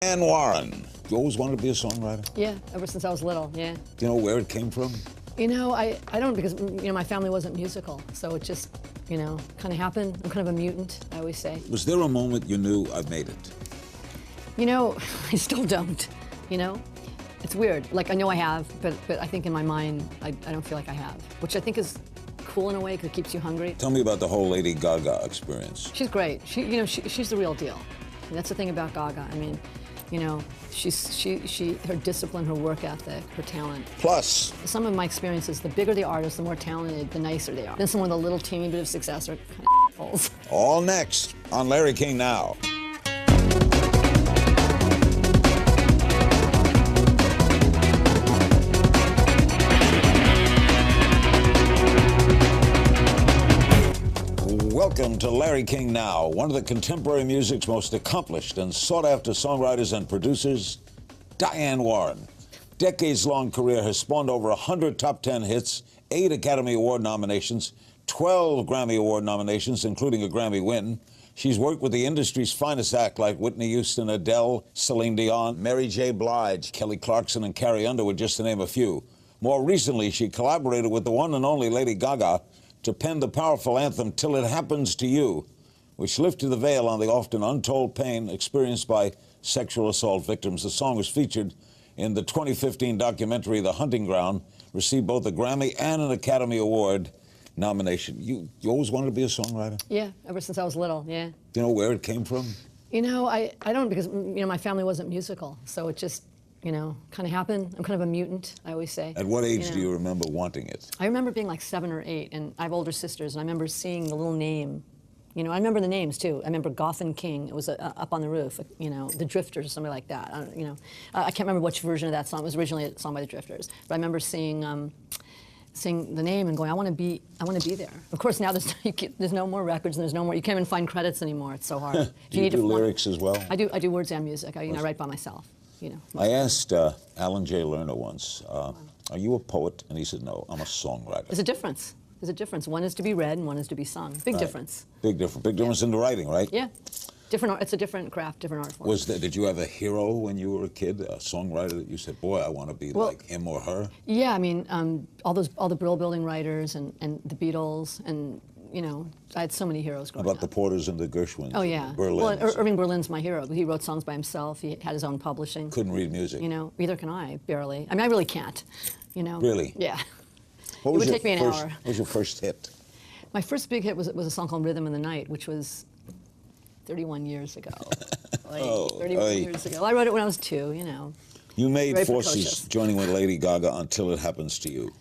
Diane Warren. You always wanted to be a songwriter? Yeah, ever since I was little, yeah. Do you know where it came from? You know, I don't, because, you know, my family wasn't musical, so it just, you know, kind of happened. I'm kind of a mutant, I always say. Was there a moment you knew, I've made it? You know, I still don't, you know? It's weird. Like, I know I have, but I think in my mind, I don't feel like I have, which I think is cool in a way because it keeps you hungry. Tell me about the whole Lady Gaga experience. She's great. She's the real deal. And that's the thing about Gaga. I mean, you know, her discipline, her work ethic, her talent. Plus, some of my experiences, the bigger the artist, the more talented, the nicer they are. Then someone with a little teeny bit of success are kind of assholes. All next on Larry King Now. Welcome to Larry King Now, one of the contemporary music's most accomplished and sought-after songwriters and producers, Diane Warren. Decades-long career has spawned over 100 top 10 hits, 8 Academy Award nominations, 12 Grammy Award nominations, including a Grammy win. She's worked with the industry's finest act like Whitney Houston, Adele, Celine Dion, Mary J. Blige, Kelly Clarkson, and Carrie Underwood, just to name a few. More recently, she collaborated with the one and only Lady Gaga to pen the powerful anthem Till It Happens to You, which lifted the veil on the often untold pain experienced by sexual assault victims. The song was featured in the 2015 documentary The Hunting Ground, received both a Grammy and an Academy Award nomination. You always wanted to be a songwriter? Yeah, ever since I was little, yeah. Do you know where it came from? You know, I don't, because, you know, my family wasn't musical, so it just, you know, kind of happened. I'm kind of a mutant, I always say. At what age do you remember wanting it? I remember being like 7 or 8, and I have older sisters, and I remember seeing the little name. You know, I remember the names, too. I remember Goth and King. It was up on the roof, you know, The Drifters or something like that. I can't remember which version of that song. It was originally a song by The Drifters. But I remember seeing the name and going, I want to be there. Of course, now there's no more records, and there's no more, you can't even find credits anymore. It's so hard. Do you do lyrics as well? I do words and music. I write by myself. You know, I asked Alan J. Lerner once, are you a poet? And he said, no, I'm a songwriter. There's a difference. There's a difference. One is to be read and one is to be sung. Big difference. Big difference. Big difference in the writing, right? Yeah. Different. It's a different craft, different art form. Did you have a hero when you were a kid, a songwriter that you said, boy, I want to be like him or her? Yeah, I mean, all the Brill Building writers and the Beatles, and you know, I had so many heroes growing up. About the Porters and the Gershwins? Oh, yeah. Berlin. Well, Irving Berlin's my hero. He wrote songs by himself. He had his own publishing. Couldn't read music. You know, neither can I, barely. I mean, I really can't, you know. Really? Yeah. It would take me an hour. What was your first hit? My first big hit was a song called Rhythm in the Night, which was 31 years ago. 31 years ago. I wrote it when I was 2, you know. You made forces joining with Lady Gaga Until It Happens to You.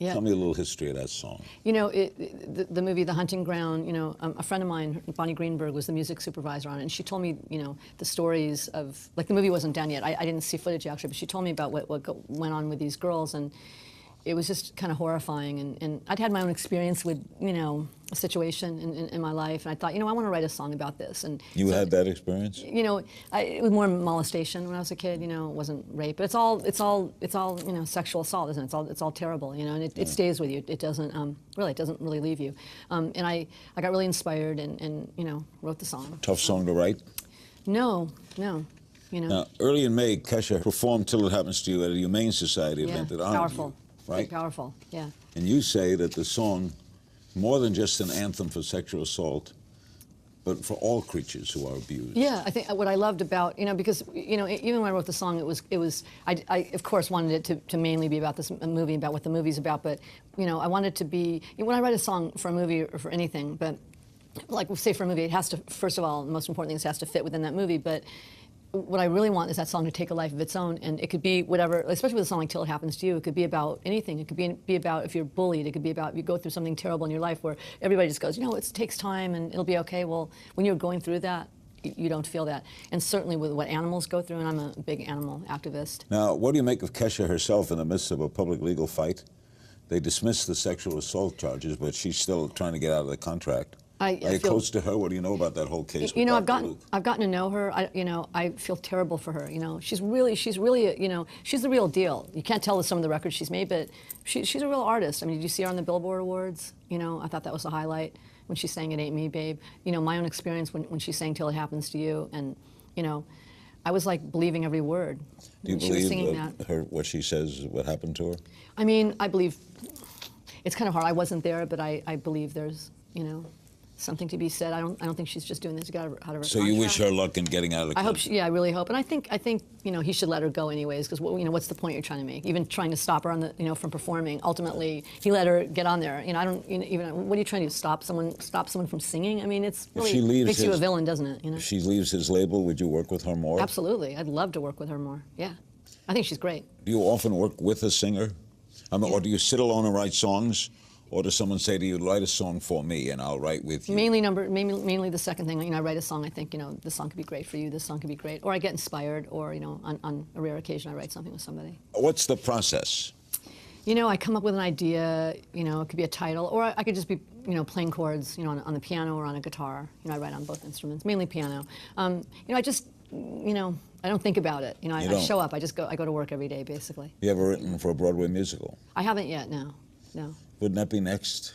Yeah. Tell me a little history of that song. You know, the movie The Hunting Ground, you know, a friend of mine, Bonnie Greenberg, was the music supervisor on it, and she told me, you know, the stories of, like, the movie wasn't done yet. I didn't see footage, actually, but she told me about what went on with these girls, and it was just kind of horrifying, and I'd had my own experience with, you know, a situation in my life, and I thought, you know, I want to write a song about this. And you had that experience? You know, it was more molestation when I was a kid. You know, it wasn't rape, but it's all you know, sexual assault, isn't it? It's all terrible. You know, and it stays with you. It doesn't it doesn't really leave you. And I got really inspired and you know, wrote the song. Tough song to write? No. You know. Now, early in May, Kesha performed Till It Happens to You at a Humane Society event that honored you. Right? Very powerful, yeah. And you say that the song, more than just an anthem for sexual assault, but for all creatures who are abused. Yeah, I think what I loved about, you know, because, you know, even when I wrote the song, I of course wanted it to mainly be about this movie, about what the movie's about, but, you know, I wanted to be, when I write a song for a movie or for anything, but, like, say for a movie, it has to, first of all, the most important thing is it has to fit within that movie, but what I really want is that song to take a life of its own, and it could be whatever, especially with a song like Till It Happens to You, it could be about anything. It could be about if you're bullied, it could be about if you go through something terrible in your life where everybody just goes, you know, it takes time and it'll be okay. Well, when you're going through that, you don't feel that. And certainly with what animals go through, and I'm a big animal activist. Now, what do you make of Kesha herself in the midst of a public legal fight? They dismissed the sexual assault charges, but she's still trying to get out of the contract. Are you close to her? What do you know about that whole case? You know, I've gotten to know her. You know, I feel terrible for her. You know, she's really, you know, she's the real deal. You can't tell with some of the records she's made, but she's a real artist. I mean, did you see her on the Billboard Awards? You know, I thought that was a highlight when she sang "It Ain't Me, Babe." You know, my own experience when she sang "Till It Happens to You," and you know, I was like believing every word. Do you she was singing believe that. her, what she says, what happened to her? I mean, I believe, it's kind of hard. I wasn't there, but I believe there's, you know, something to be said. I don't think she's just doing this to get out of her contract. So you wish her luck in getting out of the country? I hope. Yeah, I really hope. And I think you know, he should let her go anyways, because you know, what's the point you're trying to make? Even trying to stop her on the, you know, from performing. Ultimately, he let her get on there. You know, I don't even. What are you trying to do? Stop someone from singing? I mean, it's really makes you a villain, doesn't it? You know. If she leaves his label, would you work with her more? Absolutely, I'd love to work with her more. Yeah, I think she's great. Do you often work with a singer? I mean, or do you sit alone and write songs? Or does someone say to you, write a song for me and I'll write with you? Mainly the second thing. You know, I write a song, I think, you know, this song could be great for you, this song could be great. Or I get inspired, or, you know, on a rare occasion I write something with somebody. What's the process? You know, I come up with an idea, you know, it could be a title, or I could just be, you know, playing chords, you know, on the piano or on a guitar. You know, I write on both instruments, mainly piano. You know, I just, you know, I don't think about it. You know, I show up, I go to work every day, basically. You ever written for a Broadway musical? I haven't yet, no. Wouldn't that be next?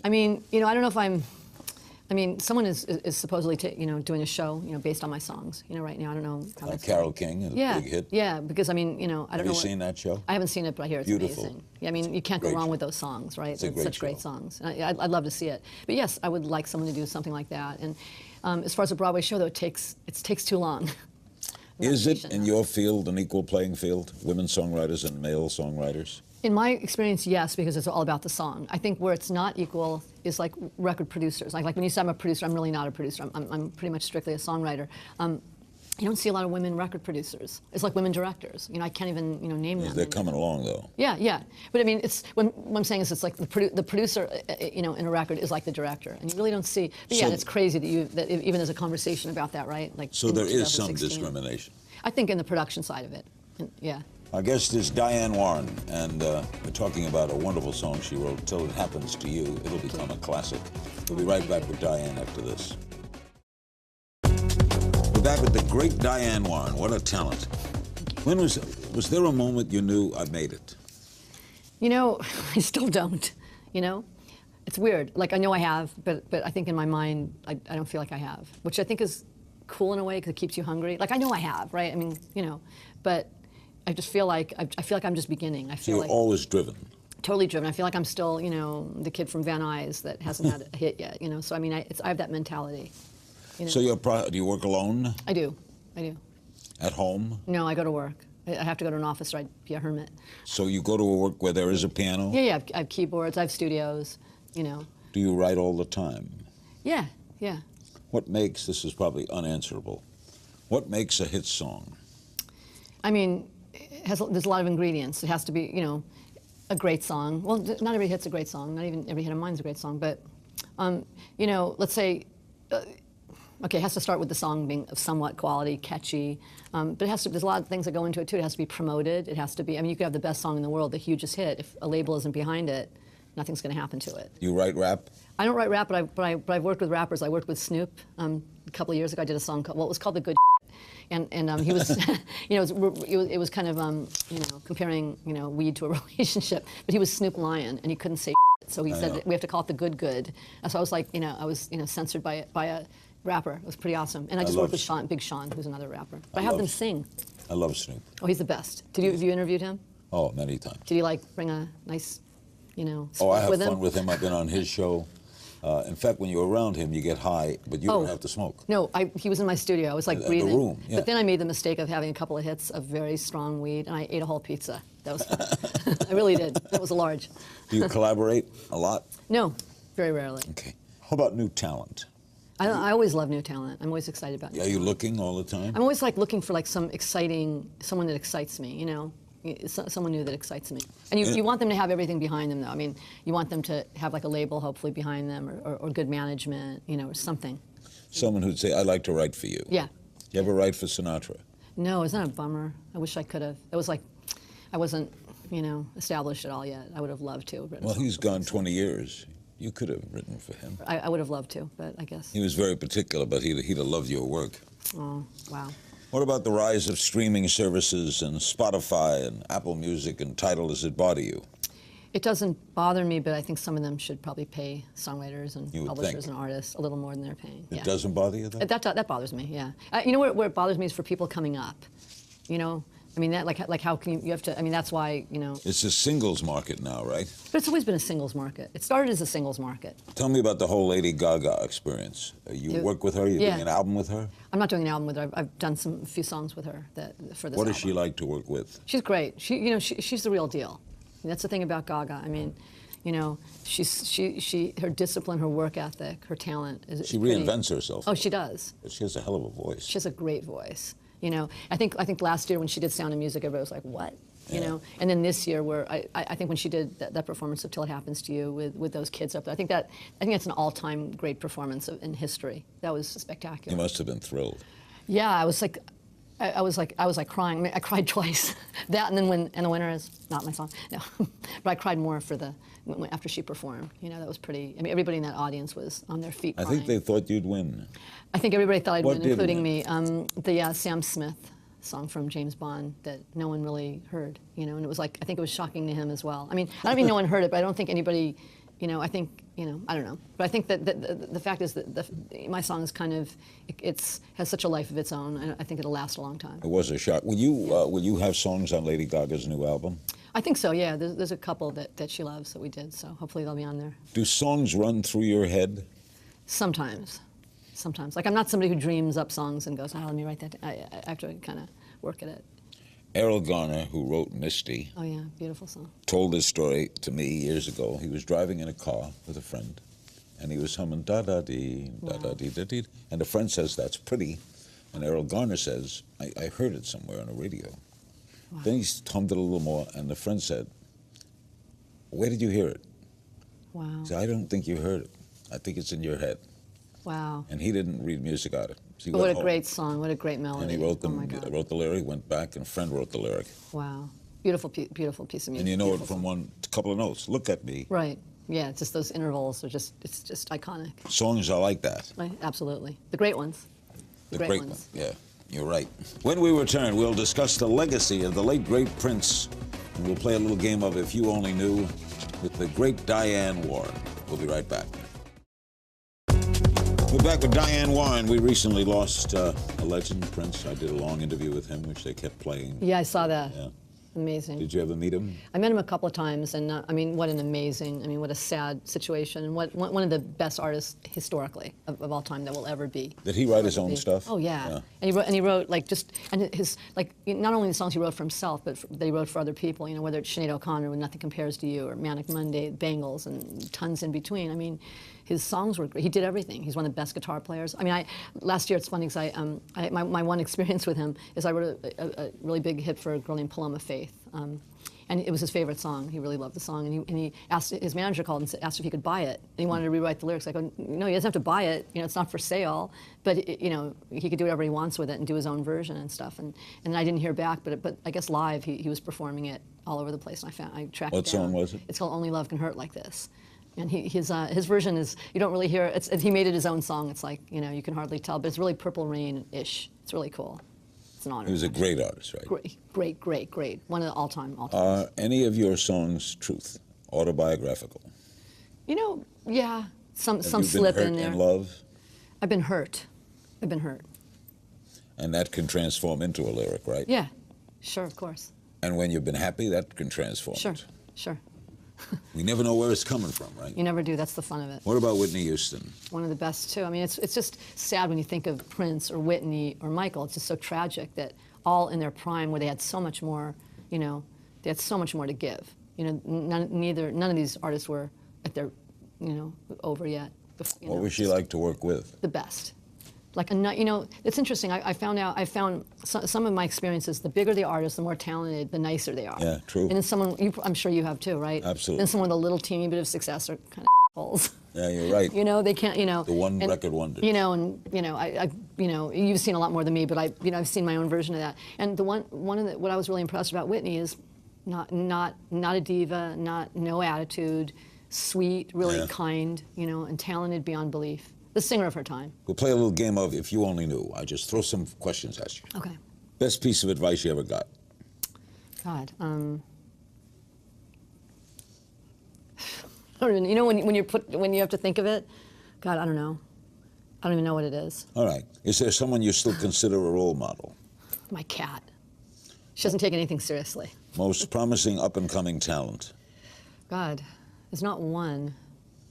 I mean, you know, I don't know if I mean, someone is supposedly, you know, doing a show, you know, based on my songs. You know, right now, I don't know how that's Carole King, a big hit. Yeah, because I mean, you know, I don't know. Have you seen that show? I haven't seen it, but I hear it's Beautiful. amazing. Yeah, I mean, you can't go wrong with those songs, right? It's such great songs. I'd love to see it. But yes, I would like someone to do something like that. And as far as a Broadway show, though, it takes too long. Is it, in your field, an equal playing field, women songwriters and male songwriters? In my experience, yes, because it's all about the song. I think where it's not equal is like record producers. Like when you say I'm a producer, I'm really not a producer. I'm pretty much strictly a songwriter. You don't see a lot of women record producers. It's like women directors. You know, I can't even, you know, name them. They're coming along, though. Yeah. But I mean, it's what I'm saying is it's like the producer, you know, in a record is like the director, and you really don't see. But yeah, it's crazy that even there's a conversation about that, right? Like. So there is some discrimination. I think in the production side of it, yeah. Our guest is Diane Warren, and we're talking about a wonderful song she wrote, Till It Happens to You. It'll become a classic. We'll be right back with Diane after this. We're back with the great Diane Warren. What a talent. When was there a moment you knew I made it? You know, I still don't, you know? It's weird. Like, I know I have, but I think in my mind, I don't feel like I have, which I think is cool in a way because it keeps you hungry. Like, I know I have, right? I mean, you know, but I just feel like I'm just beginning. I feel You're always driven. Totally driven. I feel like I'm still, you know, the kid from Van Nuys that hasn't had a hit yet. You know, so I mean, I have that mentality. You know? So do you work alone? I do. At home? No, I go to work. I have to go to an office or I'd be a hermit. So you go to a work where there is a piano? Yeah. I have keyboards. I have studios. You know. Do you write all the time? Yeah. What makes, this is probably unanswerable, what makes a hit song? I mean, there's a lot of ingredients. It has to be, you know, a great song. Well, not every hit's a great song. Not even every hit of mine's a great song. But, you know, let's say, okay, it has to start with the song being of somewhat quality, catchy. But it has to. There's a lot of things that go into it too. It has to be promoted. It has to be. I mean, you could have the best song in the world, the hugest hit. If a label isn't behind it, nothing's going to happen to it. You write rap? I don't write rap, but I've worked with rappers. I worked with Snoop a couple of years ago. I did a song called, well, it was called The Good and he was, you know, it was kind of, you know, comparing, you know, weed to a relationship. But he was Snoop Lion, and he couldn't say so he said, we have to call it The Good. And so I was like, you know, censored by a rapper. It was pretty awesome. And I just worked with Big Sean, who's another rapper. But I have them sing. I love Snoop. Oh, he's the best. Have you interviewed him? Oh, many times. Did you, like, bring a nice, you know, Oh, I have with fun with him. I've been on his show. In fact, when you're around him, you get high, but you don't have to smoke. No, he was in my studio. I was like breathing. The room, yeah. But then I made the mistake of having a couple of hits of very strong weed, and I ate a whole pizza. That was fun. I really did. That was a large. Do you collaborate a lot? No, very rarely. Okay. How about new talent? I always love new talent. I'm always excited about new talent. Are you looking all the time? I'm always like looking for like someone that excites me, you know? Someone new that excites me. And you want them to have everything behind them, though. I mean, you want them to have like a label, hopefully, behind them, or good management, you know, or something. Someone who'd say, I'd like to write for you. Yeah. You ever write for Sinatra? No, isn't that a bummer? I wish I could have. It was like, I wasn't, you know, established at all yet. I would have loved to. Well, he's gone 20 years. You could have written for him. I would have loved to, but I guess. He was very particular, but he'd have loved your work. Oh, wow. What about the rise of streaming services and Spotify and Apple Music and Tidal? Does it bother you? It doesn't bother me, but I think some of them should probably pay songwriters and publishers and artists a little more than they're paying. It doesn't bother you, though? That bothers me, yeah. You know where it bothers me is for people coming up. You know, I mean, that like how can you have to, I mean, that's why, you know. It's a singles market now, right? But it's always been a singles market. It started as a singles market. Tell me about the whole Lady Gaga experience. You work with her? You're doing an album with her? I'm not doing an album with her. I've done a few songs with her for this What album. is she like to work with? She's great. She's the real deal. And that's the thing about Gaga. I mean, you know, her discipline, her work ethic, her talent is. She reinvents herself. Oh, she does. But she has a hell of a voice. She has a great voice. You know, I think last year when she did Sound of Music, everybody was like, "What?" You know. And then this year, where I think when she did that performance of "Till It Happens to You" with those kids up there, I think that's an all-time great performance in history. That was spectacular. You must have been thrilled. Yeah, I was like crying. I mean, I cried twice. That and then and the winner is not my song. No, but I cried more after she performed. You know, that was pretty. I mean, everybody in that audience was on their feet crying. I think they thought you'd win. I think everybody thought I'd win, including win? me. The Sam Smith song from James Bond that no one really heard. You know, and it was like I think it was shocking to him as well. I mean, I don't mean no one heard it, but I don't think anybody. You know, I think, you know, I don't know. But I think that the fact is that my song is kind of, has such a life of its own, and I think it'll last a long time. It was a shock. Will you have songs on Lady Gaga's new album? I think so, yeah. There's a couple that she loves that we did, so hopefully they'll be on there. Do songs run through your head? Sometimes. Like, I'm not somebody who dreams up songs and goes, oh, let me write that. I have to kind of work at it. Errol Garner, who wrote Misty, oh yeah, beautiful song, told this story to me years ago. He was driving in a car with a friend, and he was humming da-da-dee, da-da-dee-da-dee, and a friend says, that's pretty, and Errol Garner says, I heard it somewhere on the radio. Wow. Then he hummed it a little more, and the friend said, where did you hear it? Wow. He said, I don't think you heard it. I think it's in your head. Wow. And he didn't read music out of it. So what a great song, what a great melody. And he wrote the lyric, went back, and a friend wrote the lyric. Wow. Beautiful piece of music. And you know it from a couple of notes. Look at me. Right. Yeah, it's just those intervals are it's just iconic. Songs are like that. Right, absolutely. The great ones. The great ones. Yeah, you're right. When we return, we'll discuss the legacy of the late, great Prince. And we'll play a little game of If You Only Knew with the great Diane Warren. We'll be right back. We're back with Diane Warren. We recently lost a legend, Prince. I did a long interview with him, which they kept playing. Yeah, I saw that. Yeah. Amazing. Did you ever meet him? I met him a couple of times, and I mean, what a sad situation, and one of the best artists historically of all time that will ever be. Did he write his own stuff? Oh yeah. And he wrote like his not only the songs he wrote for himself, but that he wrote for other people. You know, whether it's Sinead O'Connor with Nothing Compares to You, or Manic Monday, Bangles, and tons in between. I mean, his songs were great. He did everything. He's one of the best guitar players. I mean, last year it's funny because my one experience with him is I wrote a really big hit for a girl named Paloma Faith. And it was his favorite song. He really loved the song. And he asked, his manager called and asked if he could buy it. And he wanted to rewrite the lyrics. I go, no, he doesn't have to buy it. You know, it's not for sale. But, you know, he could do whatever he wants with it and do his own version and stuff. And I didn't hear back, but I guess live he was performing it all over the place. And I tracked it down. What song was it? It's called Only Love Can Hurt Like This. And his version is, you don't really hear it. He made it his own song. It's like, you know, you can hardly tell, but it's really Purple Rain-ish. It's really cool. It's an honor. He was a great artist, right? Great. One of the all-time. Are any of your songs truth, autobiographical? You know, yeah, some Have you slip been hurt in there. in love? I've been hurt. And that can transform into a lyric, right? Yeah, sure, of course. And when you've been happy, that can transform it. Sure. We never know where it's coming from, right? You never do. That's the fun of it. What about Whitney Houston? One of the best, too. I mean, it's just sad when you think of Prince or Whitney or Michael. It's just so tragic that all in their prime where they had so much more, you know, they had so much more to give. You know, none of these artists were at their, you know, over yet. What was she like to work with? The best. Like, you know, it's interesting. I found some of my experiences, the bigger the artist, the more talented, the nicer they are. Yeah, true. And then someone, I'm sure you have too, right? Absolutely. Then someone with a little teeny bit of success are kind of assholes. Yeah, you're right. You know, they can't, you know. The one record wonder. You know, and, you know, you've seen a lot more than me, but I've seen my own version of that. And what I was really impressed about Whitney is not a diva, no attitude, sweet, really kind, you know, and talented beyond belief. The singer of her time. We'll play a little game of If You Only Knew. I just throw some questions at you. Okay. Best piece of advice you ever got? God. don't even, you know, when you have to think of it, God, I don't know. I don't even know what it is. All right. Is there someone you still consider a role model? My cat. She doesn't take anything seriously. Most promising up-and-coming talent? God, there's not one.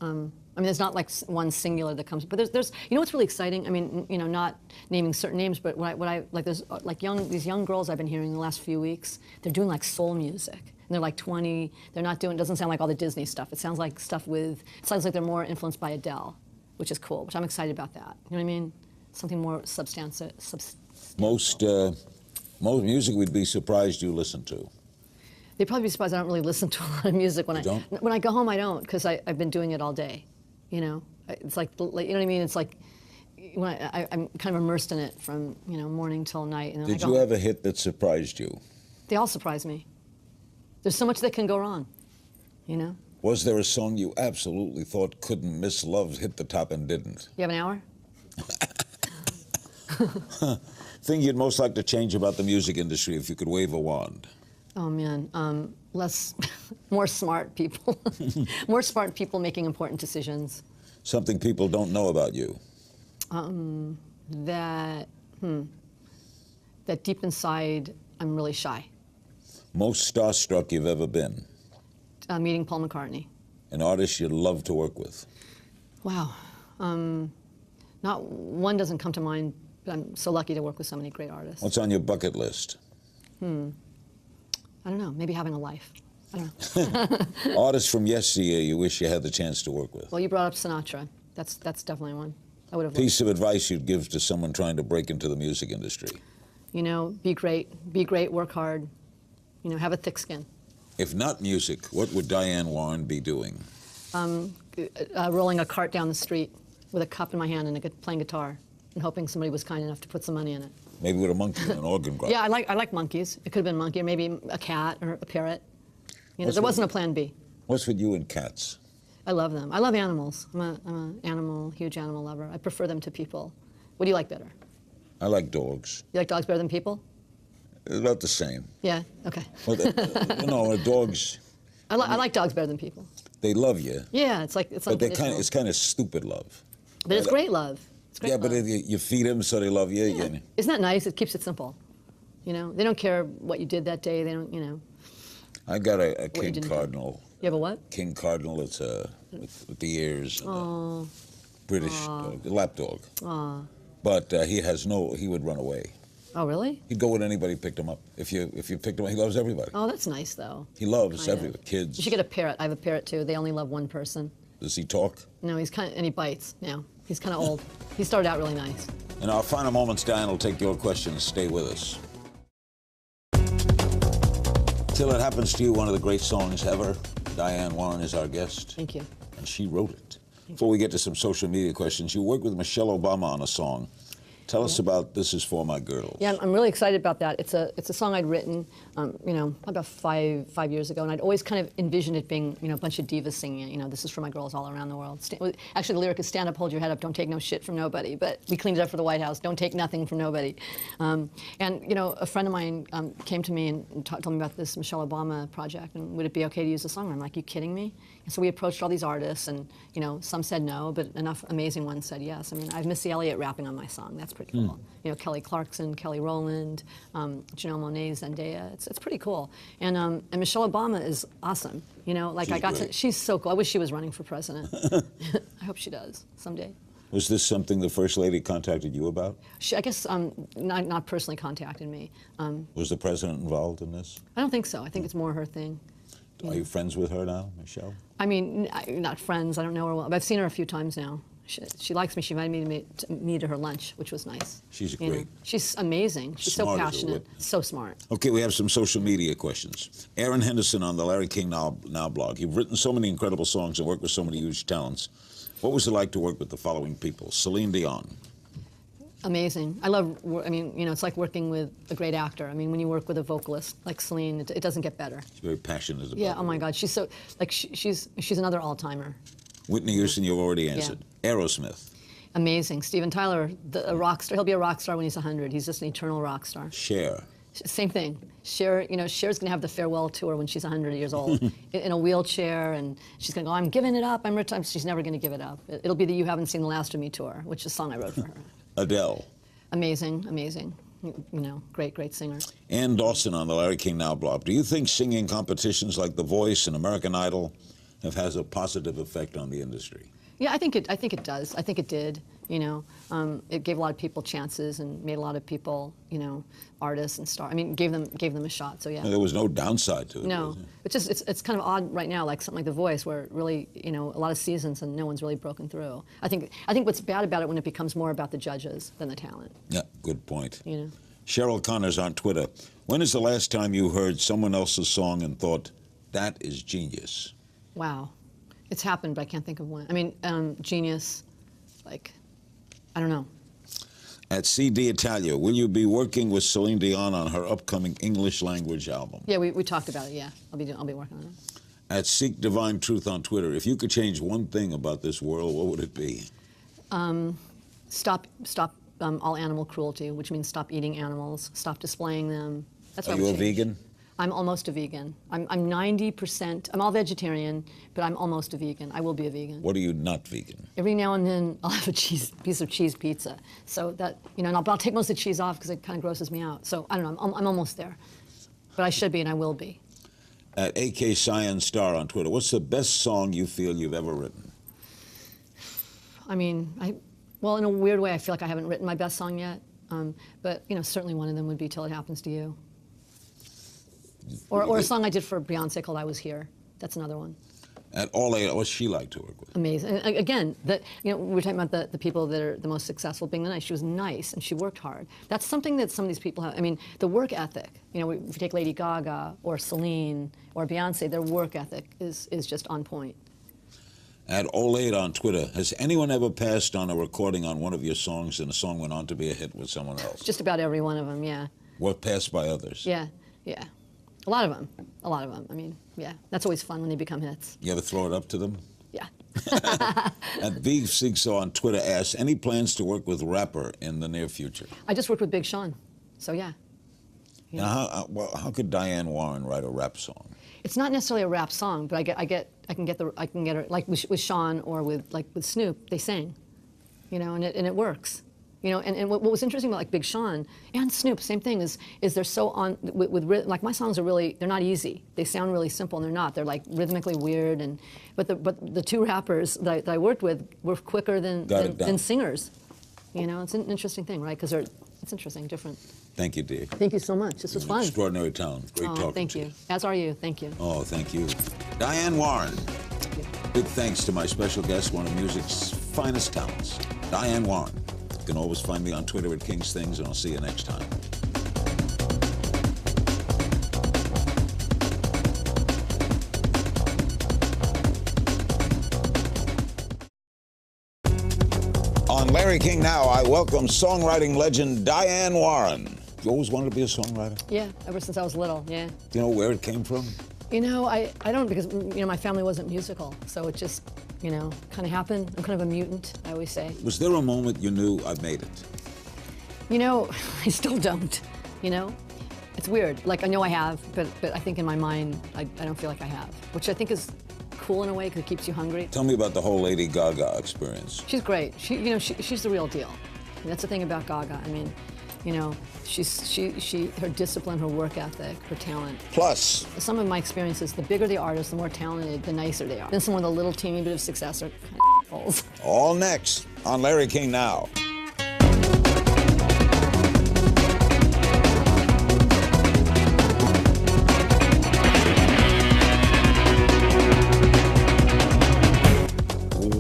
I mean, there's not like one singular that comes, but there's, you know what's really exciting? I mean, you know, not naming certain names, but what I like, there's like these young girls I've been hearing in the last few weeks, they're doing like soul music. And they're like 20, they're not doing, it doesn't sound like all the Disney stuff. It sounds like stuff it sounds like they're more influenced by Adele, which is cool, which I'm excited about that. You know what I mean? Something more substantial. Most music we'd be surprised you listen to. They'd probably be surprised I don't really listen to a lot of music when when I go home. I don't, because I've been doing it all day. You know, it's like, you know what I mean? It's like when I'm kind of immersed in it from, you know, morning till night. And then Did you have a hit that surprised you? They all surprise me. There's so much that can go wrong, you know? Was there a song you absolutely thought couldn't miss love, hit the top and didn't? You have an hour? Thing you'd most like to change about the music industry if you could wave a wand? Oh man, more smart people. More smart people making important decisions. Something people don't know about you? That deep inside, I'm really shy. Most starstruck you've ever been? Meeting Paul McCartney. An artist you'd love to work with? Wow. Not one doesn't come to mind, but I'm so lucky to work with so many great artists. What's on your bucket list? I don't know, maybe having a life. I don't know. Artists from yesteryear you wish you had the chance to work with? Well, you brought up Sinatra. That's definitely one. I would have. Piece of advice you'd give to someone trying to break into the music industry? You know, be great, work hard, you know, have a thick skin. If not music, what would Diane Warren be doing? Rolling a cart down the street with a cup in my hand and playing guitar and hoping somebody was kind enough to put some money in it. Maybe with a monkey and an organ grinder. Yeah, I like monkeys. It could have been a monkey, or maybe a cat or a parrot. You know, there wasn't a plan B. What's with you and cats? I love them. I love animals. I'm an huge animal lover. I prefer them to people. What do you like better? I like dogs. You like dogs better than people? It's about the same. Yeah. Okay. Well, you know, dogs. I like dogs better than people. They love you. Yeah, it's But it's kind of stupid love. But it's great love. It's great yeah, love. but you feed them so they love you. Yeah. Isn't that nice? It keeps it simple. You know, they don't care what you did that day. They don't, you know. I got a King Cardinal. You have a what? King Cardinal. It's with the ears. And British dog, a lap dog. But he would run away. Oh, really? He'd go with anybody who picked him up. If you picked him up, he loves everybody. Oh, that's nice, though. He loves everybody, kids. You should get a parrot. I have a parrot, too. They only love one person. Does he talk? No, and he bites now. He's kind of old. He started out really nice. In our final moments, Diane will take your questions. Stay with us. Till It Happens to You, one of the great songs ever. Diane Warren is our guest. Thank you. And she wrote it. Before we get to some social media questions, you worked with Michelle Obama on a song. Tell us about This Is For My Girls. Yeah, I'm really excited about that. It's a song I'd written, you know, about five years ago, and I'd always kind of envisioned it being, you know, a bunch of divas singing it. You know, this is for my girls all around the world. Actually, the lyric is "Stand up, hold your head up, don't take no shit from nobody." But we cleaned it up for the White House. Don't take nothing from nobody. And you know, a friend of mine came to me and told me about this Michelle Obama project, and would it be okay to use the song? And I'm like, you kidding me? And so we approached all these artists, and you know, some said no, but enough amazing ones said yes. I mean, I have Missy Elliott rapping on my song. That's pretty cool. You know, Kelly Clarkson, Kelly Rowland, Janelle Monáe, Zendaya. It's pretty cool. And Michelle Obama is awesome. You know, like she's so cool. I wish she was running for president. I hope she does someday. Was this something the First Lady contacted you about? I guess not personally contacted me. Was the president involved in this? I don't think so. I think it's more her thing. Are you friends with her now, Michelle? I mean, not friends. I don't know her well, but I've seen her a few times now. She likes me. She invited me to her lunch, which was nice. She's great. She's amazing. She's Smart so passionate. So smart. Okay, we have some social media questions. Aaron Henderson on the Larry King Now blog. You've written so many incredible songs and worked with so many huge talents. What was it like to work with the following people? Celine Dion. Amazing. I mean, you know, it's like working with a great actor. I mean, when you work with a vocalist like Celine, it doesn't get better. She's very passionate about it. Yeah, oh my God. She's so, like, she's another all-timer. Whitney Houston, you've already answered. Yeah. Aerosmith. Amazing. Steven Tyler, a rock star. He'll be a rock star when he's 100. He's just an eternal rock star. Cher. Same thing. Cher's going to have the farewell tour when she's 100 years old in a wheelchair, and she's going to go, I'm giving it up, I'm retired. She's never going to give it up. It'll be the You Haven't Seen the Last of Me tour, which is a song I wrote for her. Adele. Amazing, amazing. Great, great singer. Ann Dawson on the Larry King Now blog. Do you think singing competitions like The Voice and American Idol has a positive effect on the industry? Yeah, I think it does. I think it did. It gave a lot of people chances and made a lot of people, artists and stars. I mean, gave them a shot. So yeah. There was no downside to it. No, it's kind of odd right now, like something like The Voice, where really, a lot of seasons and no one's really broken through. I think what's bad about it when it becomes more about the judges than the talent. Yeah, good point. Cheryl Connors on Twitter. When is the last time you heard someone else's song and thought, that is genius? Wow. It's happened, but I can't think of one. I mean, genius, I don't know. At CD Italia, will you be working with Celine Dion on her upcoming English language album? Yeah, we talked about it, yeah. I'll be working on it. At Seek Divine Truth on Twitter, if you could change one thing about this world, what would it be? Stop all animal cruelty, which means stop eating animals, stop displaying them. That's what Are you a vegan? I'm almost a vegan. I'm 90%, I'm all vegetarian, but I'm almost a vegan. I will be a vegan. What are you not vegan? Every now and then I'll have a piece of cheese pizza. So that, and I'll take most of the cheese off because it kind of grosses me out. So I don't know, I'm almost there. But I should be and I will be. At AK Cyan Star on Twitter, what's the best song you feel you've ever written? I mean, well, in a weird way, I feel like I haven't written my best song yet. But, certainly one of them would be Till It Happens to You. Or a song I did for Beyonce called I Was Here. That's another one. At All Eight, what's she like to work with? Amazing. And again, we were talking about the people that are the most successful being the nice. She was nice and she worked hard. That's something that some of these people have. I mean, the work ethic. If you take Lady Gaga or Celine or Beyonce, their work ethic is just on point. At All Eight on Twitter, has anyone ever passed on a recording on one of your songs and the song went on to be a hit with someone else? Just about every one of them, yeah. What passed by others? Yeah. A lot of them. I mean, yeah. That's always fun when they become hits. You ever throw it up to them? Yeah. At Big Sigsaw on Twitter asks, any plans to work with rapper in the near future? I just worked with Big Sean, so yeah. Now, how could Diane Warren write a rap song? It's not necessarily a rap song, but I can get her, like with Sean or with Snoop, they sang, and it works. And what was interesting about Big Sean and Snoop, same thing, is they're so on with my songs are really, they're not easy. They sound really simple and they're not. They're rhythmically weird, but the two rappers that I worked with were quicker than singers. It's an interesting thing, right? Because it's interesting, different. Thank you, dear. Thank you so much. This was fun. Extraordinary talent. Great talking thank to you. As are you. Thank you. Oh, thank you. Diane Warren. Big thanks to my special guest, one of music's finest talents, Diane Warren. You can always find me on Twitter at King's Things, and I'll see you next time. On Larry King Now, I welcome songwriting legend Diane Warren. You always wanted to be a songwriter? Yeah, ever since I was little, yeah. Do you know where it came from? I don't, because, my family wasn't musical, so it just, kind of happened. I'm kind of a mutant, I always say. Was there a moment you knew, I've made it? I still don't, It's weird. I know I have, but I think in my mind, I don't feel like I have, which I think is cool in a way because it keeps you hungry. Tell me about the whole Lady Gaga experience. She's great. She's the real deal. And that's the thing about Gaga. I mean, her discipline, her work ethic, her talent. Plus, some of my experiences, the bigger the artist, the more talented, the nicer they are. Then some of the little teeny bit of success are kind of holes. All next on Larry King Now.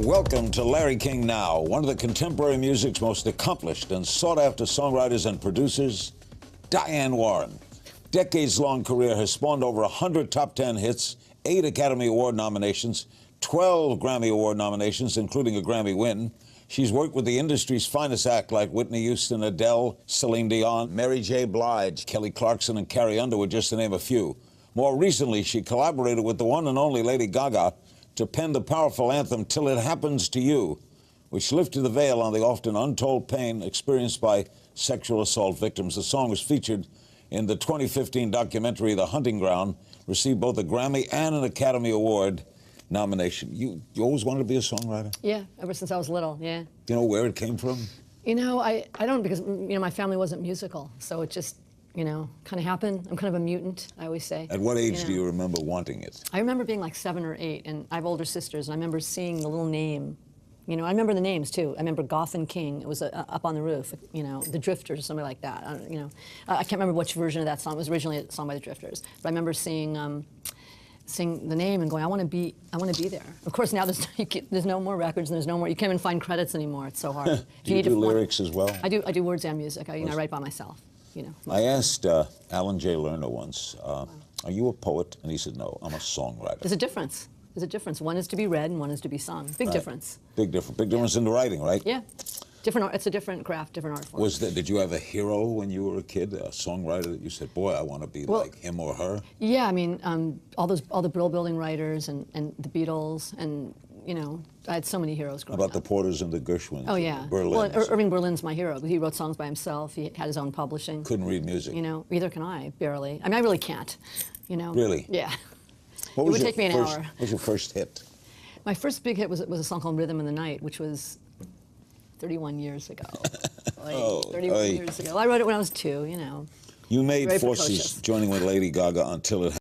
Welcome to Larry King Now, one of the contemporary music's most accomplished and sought-after songwriters and producers, Diane Warren. Decades-long career has spawned over 100 top 10 hits, 8 Academy Award nominations, 12 Grammy Award nominations, including a Grammy win. She's worked with the industry's finest act like Whitney Houston, Adele, Celine Dion, Mary J. Blige, Kelly Clarkson, and Carrie Underwood, just to name a few. More recently, she collaborated with the one and only Lady Gaga to pen the powerful anthem Till It Happens to You, which lifted the veil on the often untold pain experienced by sexual assault victims. The song was featured in the 2015 documentary The Hunting Ground, received both a Grammy and an Academy Award nomination. You always wanted to be a songwriter? Yeah, ever since I was little, yeah. Do you know where it came from? You know, I don't, because, you know, my family wasn't musical, so it just, you know, kind of happened. I'm kind of a mutant, I always say. At what age you know? do you remember wanting it? I remember being like 7 or 8, and I have older sisters, and I remember seeing the little name. You know, I remember the names too. I remember Goff and King. It was up on the roof. You know, the Drifters or something like that. You know, I can't remember which version of that song. It was originally a song by the Drifters. But I remember seeing the name and going, I want to be there. Of course, now there's no more records, and there's no more. You can't even find credits anymore. It's so hard. Do you do lyrics as well? I do words and music. I write by myself. You know. I asked Alan J. Lerner once, are you a poet? And he said, no, I'm a songwriter. There's a difference. There's a difference. One is to be read and one is to be sung. Big difference. Big difference in the writing, right? Yeah. Different art. It's a different craft, different art form. Did you have a hero when you were a kid, a songwriter that you said, boy, I want to be like him or her? Yeah, I mean, all the Brill Building writers and the Beatles, and, you know, I had so many heroes growing up. About the Porters and the Gershwins? Oh, yeah. Berlin. Well, Irving Berlin's my hero. He wrote songs by himself. He had his own publishing. Couldn't read music. You know, neither can I, barely. I mean, I really can't, you know. Really? Yeah. It would take me an hour. What was your first hit? My first big hit was a song called Rhythm in the Night, which was 31 years ago. 31 years ago. I wrote it when I was 2, you know. You made Very forces precocious. joining with Lady Gaga Until It